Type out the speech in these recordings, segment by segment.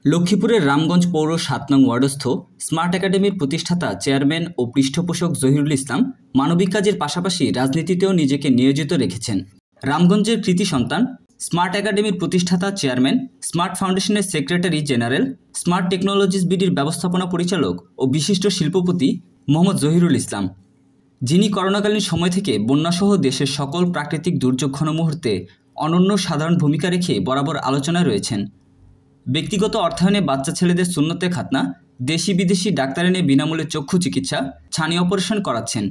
লক্ষ্মীপুরের রামগঞ্জ পৌর ৭ নং ওয়ার্ডস্থ স্মার্ট একাডেমির প্রতিষ্ঠাতা চেয়ারম্যান ও পৃষ্ঠপোষক জহিরুল ইসলাম মানবিক কাজের পাশাপাশি রাজনীতিতেও নিজেকে নিয়োজিত রেখেছেন। রামগঞ্জের কৃতি সন্তান, স্মার্ট একাডেমির প্রতিষ্ঠাতা চেয়ারম্যান, স্মার্ট ফাউন্ডেশনের সেক্রেটারি জেনারেল, স্মার্ট টেকনোলজিস বিডির ব্যবস্থাপনা পরিচালক ও বিশিষ্ট শিল্পপতি মোহাম্মদ জহিরুল ইসলাম, যিনি করোনাকালীন সময় থেকে বন্যাসহ দেশের সকল প্রাকৃতিক দুর্যোগ ঘন মুহূর্তে অনন্য সাধারণ ভূমিকা রেখে বরাবর আলোচনায় রয়েছেন। ব্যক্তিগত অর্থায়নে বাচ্চা ছেলেদের সুন্নতে খাতনা, দেশি বিদেশি ডাক্তার এনে বিনামূল্যে চক্ষু চিকিৎসা, ছানি অপারেশন করাচ্ছেন।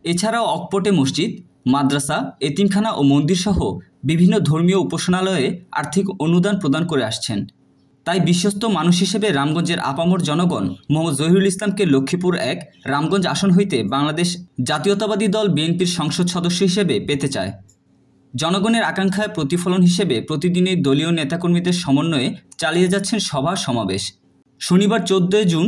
এছাড়াও অকপটে মসজিদ, মাদ্রাসা, এতিমখানা ও মন্দিরসহ বিভিন্ন ধর্মীয় উপাসনালয়ে আর্থিক অনুদান প্রদান করে আসছেন। তাই বিশ্বস্ত মানুষ হিসেবে রামগঞ্জের আপামর জনগণ মোহাম্মদ জহিরুল ইসলামকে লক্ষ্মীপুর ১ রামগঞ্জ আসন হইতে বাংলাদেশ জাতীয়তাবাদী দল বিএনপির সংসদ সদস্য হিসেবে পেতে চায়। জনগণের আকাঙ্ক্ষায় প্রতিফলন হিসেবে প্রতিদিনই দলীয় নেতাকর্মীদের সমন্বয়ে চালিয়ে যাচ্ছেন সভা সমাবেশ। শনিবার ১৪ জুন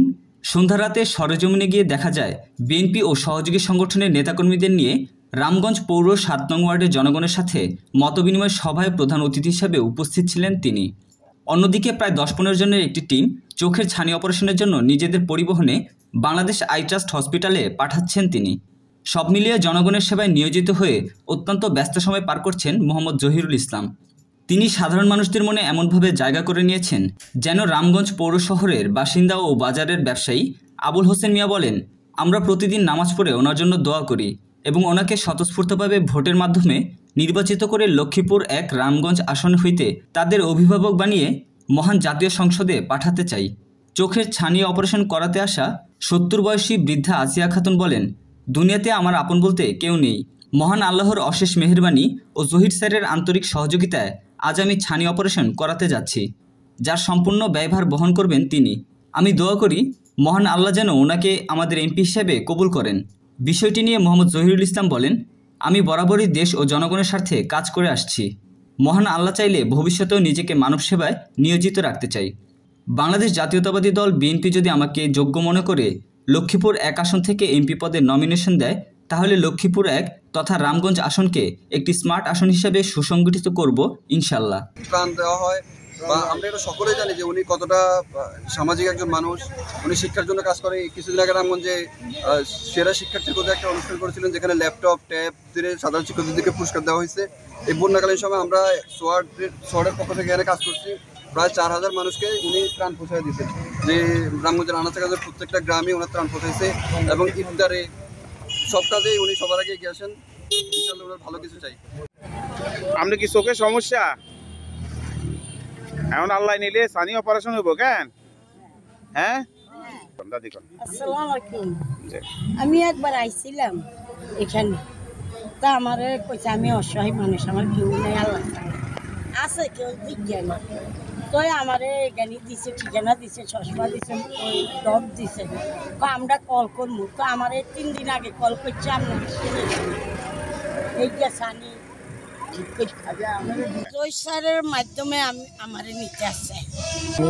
সন্ধ্যারাতে সরেজমিনে গিয়ে দেখা যায় বিএনপি ও সহযোগী সংগঠনের নেতাকর্মীদের নিয়ে রামগঞ্জ পৌর ৭ নং ওয়ার্ডের জনগণের সাথে মতবিনিময় সভায় প্রধান অতিথি হিসেবে উপস্থিত ছিলেন তিনি। অন্যদিকে প্রায় ১০-১৫ জনের একটি টিম চোখের ছানি অপারেশনের জন্য নিজেদের পরিবহনে বাংলাদেশ আই ট্রাস্ট হসপিটালে পাঠাচ্ছেন তিনি। সব মিলিয়ে জনগণের সেবায় নিয়োজিত হয়ে অত্যন্ত ব্যস্ত সময় পার করছেন মোহাম্মদ জহিরুল ইসলাম। তিনি সাধারণ মানুষদের মনে এমনভাবে জায়গা করে নিয়েছেন যেন রামগঞ্জ পৌর শহরের বাসিন্দা ও বাজারের ব্যবসায়ী আবুল হোসেন মিয়া বলেন, আমরা প্রতিদিন নামাজ পড়ে ওনার জন্য দোয়া করি এবং ওনাকে স্বতঃস্ফূর্তভাবে ভোটের মাধ্যমে নির্বাচিত করে লক্ষ্মীপুর ১ রামগঞ্জ আসন হইতে তাদের অভিভাবক বানিয়ে মহান জাতীয় সংসদে পাঠাতে চাই। চোখের ছানি অপারেশন করাতে আসা ৭০ বয়সী বৃদ্ধা আসিয়া খাতুন বলেন, দুনিয়াতে আমার আপন বলতে কেউ নেই। মহান আল্লাহর অশেষ মেহেরবানি ও জহির স্যারের আন্তরিক সহযোগিতায় আজ আমি ছানি অপারেশন করাতে যাচ্ছি, যার সম্পূর্ণ ব্যয়ভার বহন করবেন তিনি। আমি দোয়া করি মহান আল্লাহ যেন ওনাকে আমাদের এমপি হিসেবে কবুল করেন। বিষয়টি নিয়ে মোহাম্মদ জহিরুল ইসলাম বলেন, আমি বরাবরই দেশ ও জনগণের স্বার্থে কাজ করে আসছি। মহান আল্লাহ চাইলে ভবিষ্যতেও নিজেকে মানব সেবায় নিয়োজিত রাখতে চাই। বাংলাদেশ জাতীয়তাবাদী দল বিএনপি যদি আমাকে যোগ্য মনে করে লক্ষ্মীপুর ১ আসন থেকে এমপি পদে নমিনেশন দেয়, তাহলে লক্ষ্মীপুর ১ তথা রামগঞ্জ আসনকে একটি স্মার্ট আসন হিসেবে সুসংগঠিত করব ইনশাল্লাহ। প্রাণ দেওয়া হয় বা আমরা এটা সকলেই জানি যে উনি কতটা সামাজিক একজন মানুষ। উনি শিক্ষার জন্য কাজ করে। কিছুদিন আগে রামগঞ্জে সেরা শিক্ষার্থীর মধ্যে একটা অনুষ্ঠান করেছিলেন, যেখানে ল্যাপটপ, ট্যাব দিয়ে সাধারণ শিক্ষকদেরকে পুরস্কার দেওয়া হয়েছে। এই বন্যাকালীন সময় আমরা সোয়ার্ডের পক্ষ থেকে এখানে কাজ করছি। প্রায় ৪,০০০ মানুষকে উনি ত্রাণ পৌঁছায় দিয়েছেন, যে রামগঞ্জের আনাচে কাজের প্রত্যেকটা গ্রামে ওনার ত্রাণ পৌঁছাইছে এবং ইফতারে সব কাজেই উনি সবার আগে এগিয়ে আসেন। ইনশাআল্লাহ ওনার ভালো কিছু চাই। আপনি কি চোখের সমস্যা? এখন আল্লাহ নিলে সানি অপারেশন হইব কেন? হ্যাঁ, আসসালামু আলাইকুম। আমি একবার আইছিলাম এখানে, তা আমার কইছে আমি অসহায় মানুষ, আমার কেউ নেই, আল্লাহ আছে কেউ দিকে না। তো আমার এখানে দিছে, ঠিকানা দিছে, চশমা দিছে, ওই ডব দিছে। তো আমরা কল করবো, তো আমার ৩ দিন আগে কল করছে, আমরা এইটা সানি জয়সারের মাধ্যমে আমি আমারে নিতে আসছে।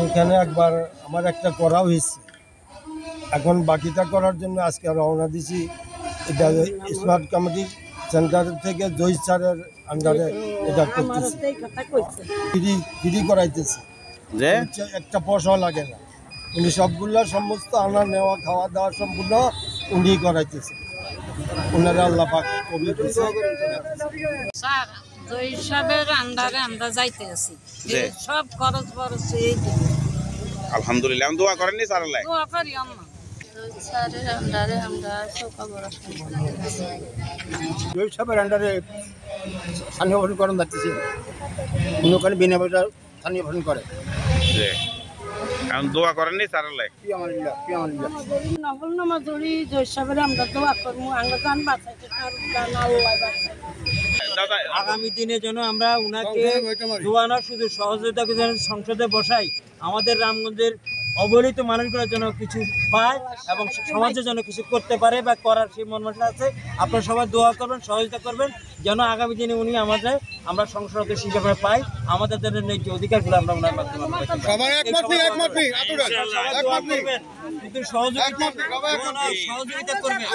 এখানে একবার আমার একটা করা হয়েছে, এখন বাকিটা করার জন্য আজকে রওনা দিছি। এটা স্মার্ট কমিটি সেন্টার থেকে জহির স্যারের আন্ডারে এটা করতেছি, ফ্রি করাইতেছে, যে একটা পয়সা লাগে না। উনি সবগুলা সমস্ত আনা নেওয়া খাওয়া দাওয়া সম্পূর্ণ উনি করাইতেছে। ওনারা আল্লাহ পাক কবুল করেছে। স্যার জহির সাহেবের আন্ডারে আমরা যাইতে আছি, সব খরচ বরচ আলহামদুলিল্লাহ। আমি দোয়া করেননি স্যার? আল্লাহ দোয়া করি আম্মা। স্যারের আন্ডারে আমরা জহির সাহেবের আন্ডারে স্থানীয় ভোজন করেন যাচ্ছি, উনি ওখানে বিনা পয়সা স্থানীয় ভোজন করে। এখন দোয়া করেননি স্যার? আল্লাহ নফল নামাজ ধরি জহির সাহেবের আমরা দোয়া করবো, আমরা গান বাঁচাইতে আগামী দিনে যেন আমরা উনাকে দোয়ানো শুধু সহযোগিতা সংসদে বসাই, আমাদের রামগঞ্জের অবহেলিত মানুষগুলো যেন কিছু পায় এবং সমাজের জন্য কিছু করতে পারে বা করার সেই মনমানসিকতা আছে। আপনারা সবাই দোয়া করবেন, সহযোগিতা করবেন যেন আগামী দিনে উনি আমরা সংসদ সদস্য হিসেবে পাই, আমাদের ন্যায্য অধিকারগুলো আমরা ওনার মাধ্যমে কিন্তু সহযোগিতা করবেন।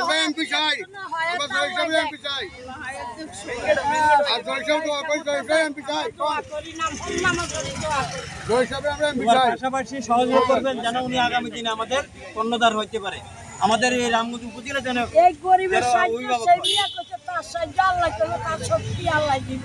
পাশাপাশি সহযোগিতা করবেন যেন উনি আগামী দিনে আমাদের কর্ণধার হইতে পারে, আমাদের এই রামগঞ্জ উপজেলা যেন এই গরিবের সাহায্য সেই বিয়া করছে, তার সাহায্য আল্লাহ করবে, তার শক্তি আল্লাহ দিব।